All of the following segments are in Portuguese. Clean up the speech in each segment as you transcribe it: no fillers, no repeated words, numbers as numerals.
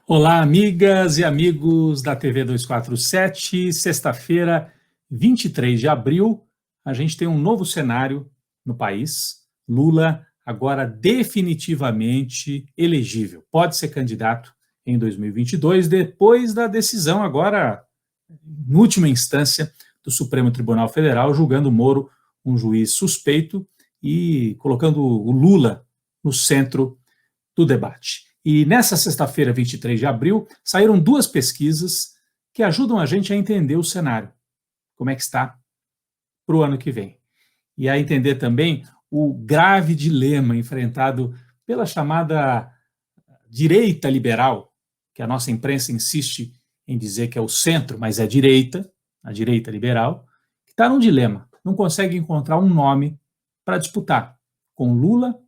Olá, amigas e amigos da TV 247. Sexta-feira, 23 de abril, a gente tem um novo cenário no país. Lula agora definitivamente elegível. Pode ser candidato em 2022, depois da decisão agora, em última instância, do Supremo Tribunal Federal, julgando Moro um juiz suspeito e colocando o Lula no centro do debate. E nessa sexta-feira, 23 de abril, saíram duas pesquisas que ajudam a gente a entender o cenário, como é que está para o ano que vem. E a entender também o grave dilema enfrentado pela chamada direita liberal, que a nossa imprensa insiste em dizer que é o centro, mas é a direita liberal, que está num dilema, não consegue encontrar um nome para disputar com Lula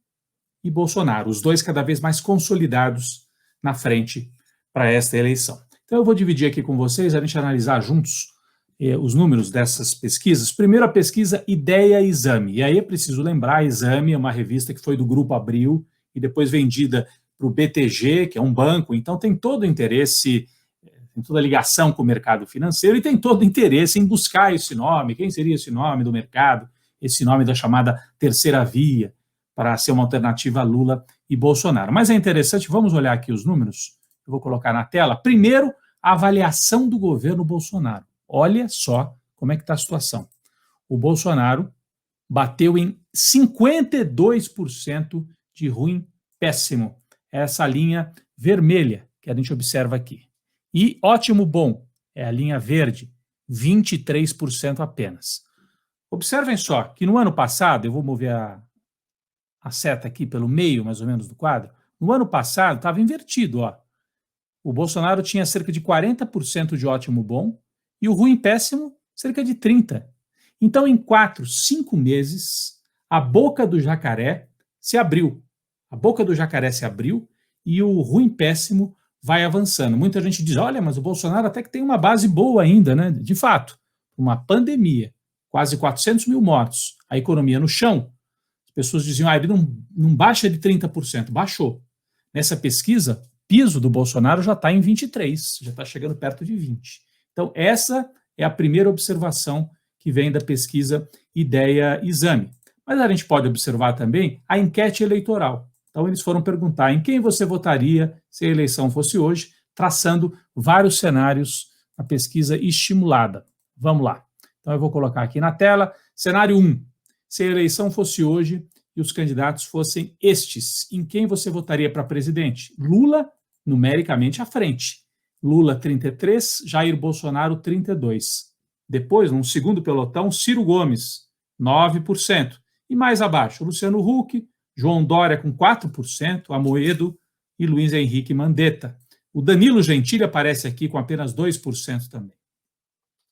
e Bolsonaro, os dois cada vez mais consolidados na frente para esta eleição. Então eu vou dividir aqui com vocês, a gente analisar juntos os números dessas pesquisas. Primeiro a pesquisa Ideia Exame, e aí é preciso lembrar, a Exame é uma revista que foi do Grupo Abril e depois vendida para o BTG, que é um banco, então tem todo o interesse, tem toda a ligação com o mercado financeiro e tem todo o interesse em buscar esse nome, quem seria esse nome do mercado, esse nome da chamada terceira via, para ser uma alternativa a Lula e Bolsonaro. Mas é interessante, vamos olhar aqui os números, eu vou colocar na tela. Primeiro, a avaliação do governo Bolsonaro. Olha só como é que está a situação. O Bolsonaro bateu em 52% de ruim, péssimo. Essa linha vermelha que a gente observa aqui. E ótimo, bom, é a linha verde, 23% apenas. Observem só que no ano passado, eu vou mover a seta aqui pelo meio, mais ou menos, do quadro, no ano passado estava invertido, ó. O Bolsonaro tinha cerca de 40% de ótimo bom e o ruim péssimo cerca de 30%. Então, em 4, 5 meses, a boca do jacaré se abriu. A boca do jacaré se abriu e o ruim péssimo vai avançando. Muita gente diz, olha, mas o Bolsonaro até que tem uma base boa ainda, né? De fato, uma pandemia, quase 400 mil mortos, a economia no chão. Pessoas diziam, ele não baixa de 30%. Baixou. Nessa pesquisa, o piso do Bolsonaro já está em 23%, já está chegando perto de 20%. Então, essa é a primeira observação que vem da pesquisa Ideia Exame. Mas a gente pode observar também a enquete eleitoral. Então, eles foram perguntar em quem você votaria se a eleição fosse hoje, traçando vários cenários na pesquisa estimulada. Vamos lá. Então, eu vou colocar aqui na tela. Cenário 1. Se a eleição fosse hoje e os candidatos fossem estes, em quem você votaria para presidente? Lula, numericamente à frente. Lula, 33%, Jair Bolsonaro, 32%. Depois, num segundo pelotão, Ciro Gomes, 9%. E mais abaixo, Luciano Huck, João Dória com 4%, Amoedo e Luiz Henrique Mandetta. O Danilo Gentili aparece aqui com apenas 2% também.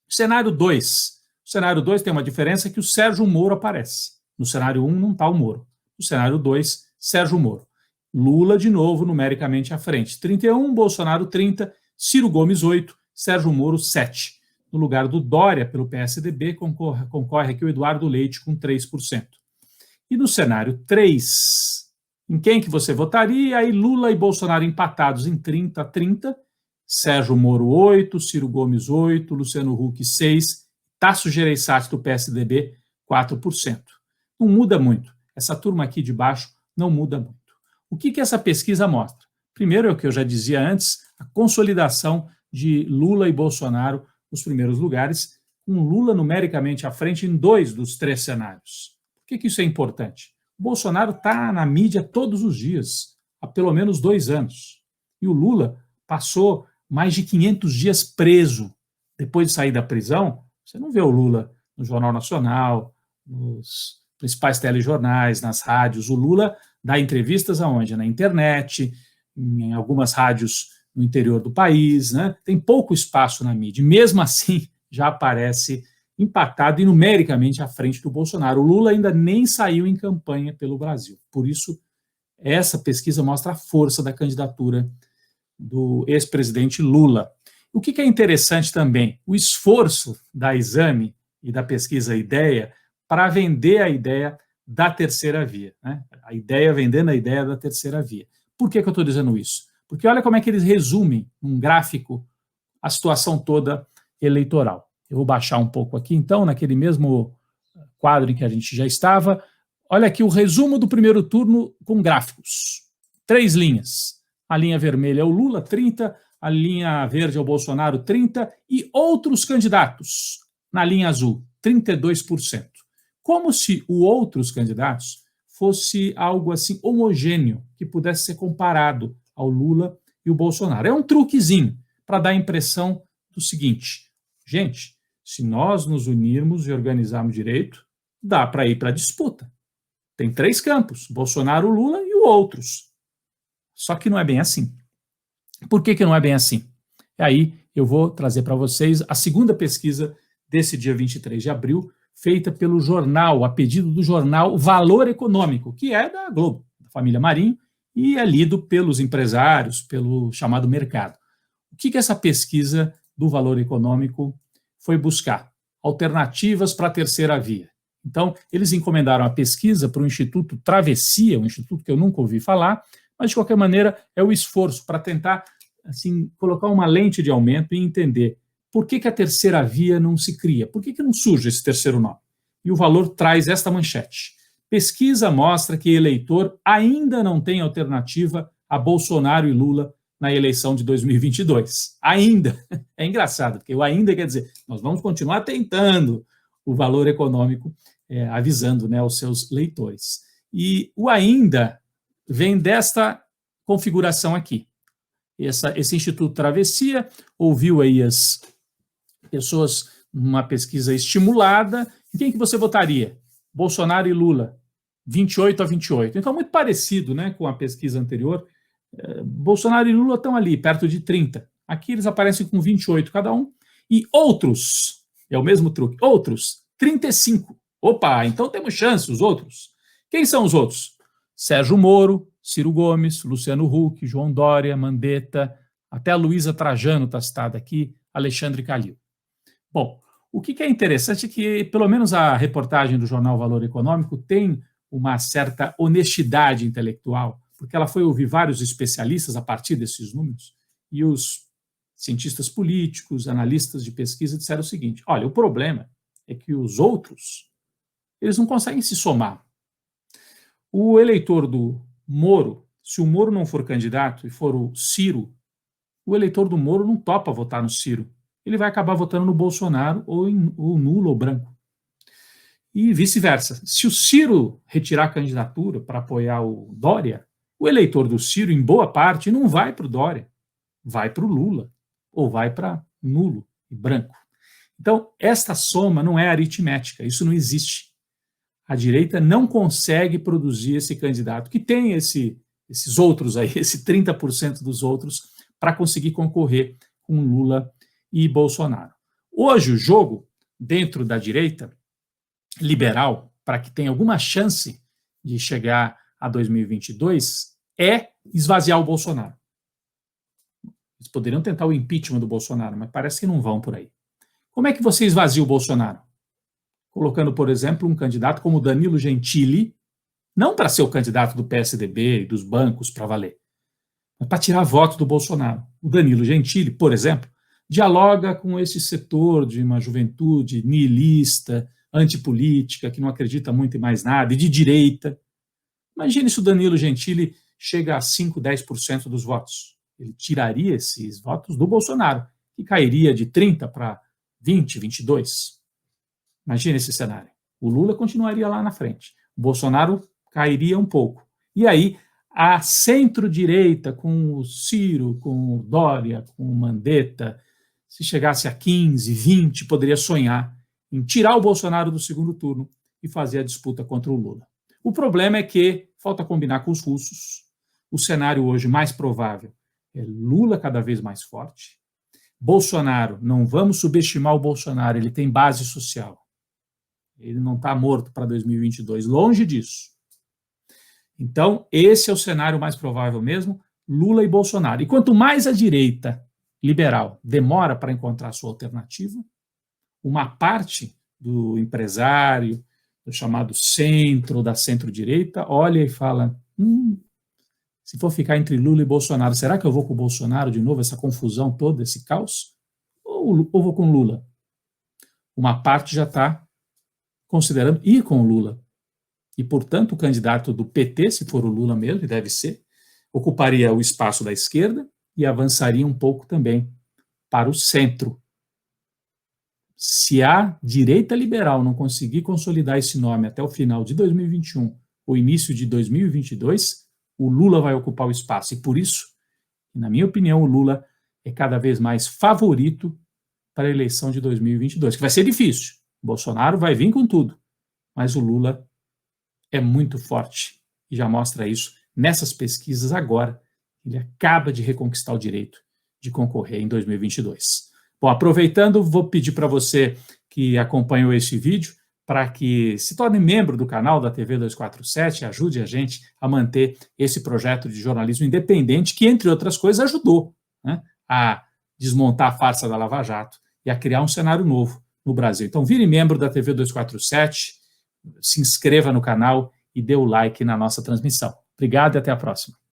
Cenário 2. O cenário 2 tem uma diferença que o Sérgio Moro aparece. No cenário 1 não está o Moro. No cenário 2, Sérgio Moro. Lula, de novo, numericamente à frente. 31, Bolsonaro 30, Ciro Gomes 8, Sérgio Moro 7. No lugar do Dória, pelo PSDB, concorre aqui o Eduardo Leite com 3%. E no cenário 3, em quem que você votaria? Aí Lula e Bolsonaro empatados em 30-30, Sérgio Moro 8, Ciro Gomes 8, Luciano Huck 6, Tasso Gereissati do PSDB 4%. Não muda muito. Essa turma aqui de baixo não muda muito. O que essa pesquisa mostra? Primeiro é o que eu já dizia antes, a consolidação de Lula e Bolsonaro nos primeiros lugares, com Lula numericamente à frente em 2 dos 3 cenários. Por que isso é importante? O Bolsonaro está na mídia todos os dias, há pelo menos 2 anos. E o Lula passou mais de 500 dias preso. Depois de sair da prisão, você não vê o Lula no Jornal Nacional, nos principais telejornais, nas rádios. O Lula dá entrevistas aonde? Na internet, em algumas rádios no interior do país, né? Tem pouco espaço na mídia. Mesmo assim, já aparece empatado e numericamente à frente do Bolsonaro. O Lula ainda nem saiu em campanha pelo Brasil. Por isso, essa pesquisa mostra a força da candidatura do ex-presidente Lula. O que é interessante também? O esforço da Exame e da pesquisa Ideia para vender a ideia da terceira via, né? A ideia vendendo a ideia da terceira via. Por que eu estou dizendo isso? Porque olha como é que eles resumem, num gráfico, a situação toda eleitoral. Eu vou baixar um pouco aqui, então, naquele mesmo quadro em que a gente já estava. Olha aqui o resumo do primeiro turno com gráficos. 3 linhas. A linha vermelha é o Lula, 30, a linha verde é o Bolsonaro, 30, e outros candidatos, na linha azul, 32%. Como se os outros candidatos fosse algo assim homogêneo, que pudesse ser comparado ao Lula e o Bolsonaro. É um truquezinho para dar a impressão do seguinte: gente, se nós nos unirmos e organizarmos direito, dá para ir para a disputa. Tem 3 campos, Bolsonaro, Lula e outros. Só que não é bem assim. Por que não é bem assim? E aí eu vou trazer para vocês a segunda pesquisa desse dia 23 de abril, feita pelo jornal, a pedido do jornal Valor Econômico, que é da Globo, da família Marinho, e é lido pelos empresários, pelo chamado mercado. O que essa pesquisa do Valor Econômico foi buscar? Alternativas para a terceira via. Então, eles encomendaram a pesquisa para o Instituto Travessia, um instituto que eu nunca ouvi falar, mas, de qualquer maneira, é o esforço para tentar assim, colocar uma lente de aumento e entender por que a terceira via não se cria, por que não surge esse terceiro nome. E o Valor traz esta manchete. Pesquisa mostra que eleitor ainda não tem alternativa a Bolsonaro e Lula na eleição de 2022. Ainda. É engraçado, porque o ainda quer dizer, nós vamos continuar tentando, o Valor Econômico avisando, né, aos seus leitores. E o ainda vem desta configuração aqui. Esse Instituto Travessia ouviu aí as pessoas numa pesquisa estimulada. Em quem que você votaria? Bolsonaro e Lula, 28-28. Então, muito parecido, né, com a pesquisa anterior. Bolsonaro e Lula estão ali, perto de 30. Aqui eles aparecem com 28 cada um. E outros, é o mesmo truque, outros, 35. Opa, então temos chance, os outros. Quem são os outros? Sérgio Moro, Ciro Gomes, Luciano Huck, João Dória, Mandetta, até a Luísa Trajano está citada aqui, Alexandre Calil. Bom, o que é interessante é que, pelo menos a reportagem do jornal Valor Econômico tem uma certa honestidade intelectual, porque ela foi ouvir vários especialistas a partir desses números, e os cientistas políticos, analistas de pesquisa disseram o seguinte: olha, o problema é que os outros, eles não conseguem se somar. O eleitor do Moro, se o Moro não for candidato e for o Ciro, o eleitor do Moro não topa votar no Ciro. Ele vai acabar votando no Bolsonaro ou nulo ou branco. E vice-versa. Se o Ciro retirar a candidatura para apoiar o Dória, o eleitor do Ciro, em boa parte, não vai para o Dória, vai para o Lula, ou vai para nulo e branco. Então, esta soma não é aritmética, isso não existe. A direita não consegue produzir esse candidato, que tem esses outros aí, esse 30% dos outros, para conseguir concorrer com Lula e Bolsonaro. Hoje, o jogo dentro da direita liberal, para que tenha alguma chance de chegar a 2022, é esvaziar o Bolsonaro. Eles poderiam tentar o impeachment do Bolsonaro, mas parece que não vão por aí. Como é que você esvazia o Bolsonaro? Colocando, por exemplo, um candidato como Danilo Gentili, não para ser o candidato do PSDB e dos bancos para valer, mas para tirar voto do Bolsonaro. O Danilo Gentili, por exemplo, dialoga com esse setor de uma juventude nihilista, antipolítica, que não acredita muito em mais nada, e de direita. Imagine se o Danilo Gentili chega a 5, 10% dos votos. Ele tiraria esses votos do Bolsonaro, que cairia de 30 para 20, 22. Imagine esse cenário. O Lula continuaria lá na frente. O Bolsonaro cairia um pouco. E aí, a centro-direita, com o Ciro, com o Dória, com o Mandetta, se chegasse a 15, 20, poderia sonhar em tirar o Bolsonaro do segundo turno e fazer a disputa contra o Lula. O problema é que falta combinar com os russos. O cenário hoje mais provável é Lula cada vez mais forte. Bolsonaro, não vamos subestimar o Bolsonaro, ele tem base social. Ele não está morto para 2022, longe disso. Então, esse é o cenário mais provável mesmo, Lula e Bolsonaro. E quanto mais a direita liberal demora para encontrar sua alternativa, uma parte do empresário, do chamado centro, da centro-direita, olha e fala, Se for ficar entre Lula e Bolsonaro, será que eu vou com o Bolsonaro de novo, essa confusão toda, esse caos? Ou vou com Lula? Uma parte já está considerando ir com o Lula. E, portanto, o candidato do PT, se for o Lula mesmo, e deve ser, ocuparia o espaço da esquerda e avançaria um pouco também para o centro. Se a direita liberal não conseguir consolidar esse nome até o final de 2021, ou início de 2022, o Lula vai ocupar o espaço. E por isso, na minha opinião, o Lula é cada vez mais favorito para a eleição de 2022, que vai ser difícil. O Bolsonaro vai vir com tudo, mas o Lula é muito forte e já mostra isso nessas pesquisas agora. Ele acaba de reconquistar o direito de concorrer em 2022. Bom, aproveitando, vou pedir para você que acompanhou este vídeo para que se torne membro do canal da TV 247, ajude a gente a manter esse projeto de jornalismo independente que, entre outras coisas, ajudou, né, a desmontar a farsa da Lava Jato e a criar um cenário novo no Brasil. Então, vire membro da TV 247, se inscreva no canal e dê o like na nossa transmissão. Obrigado e até a próxima.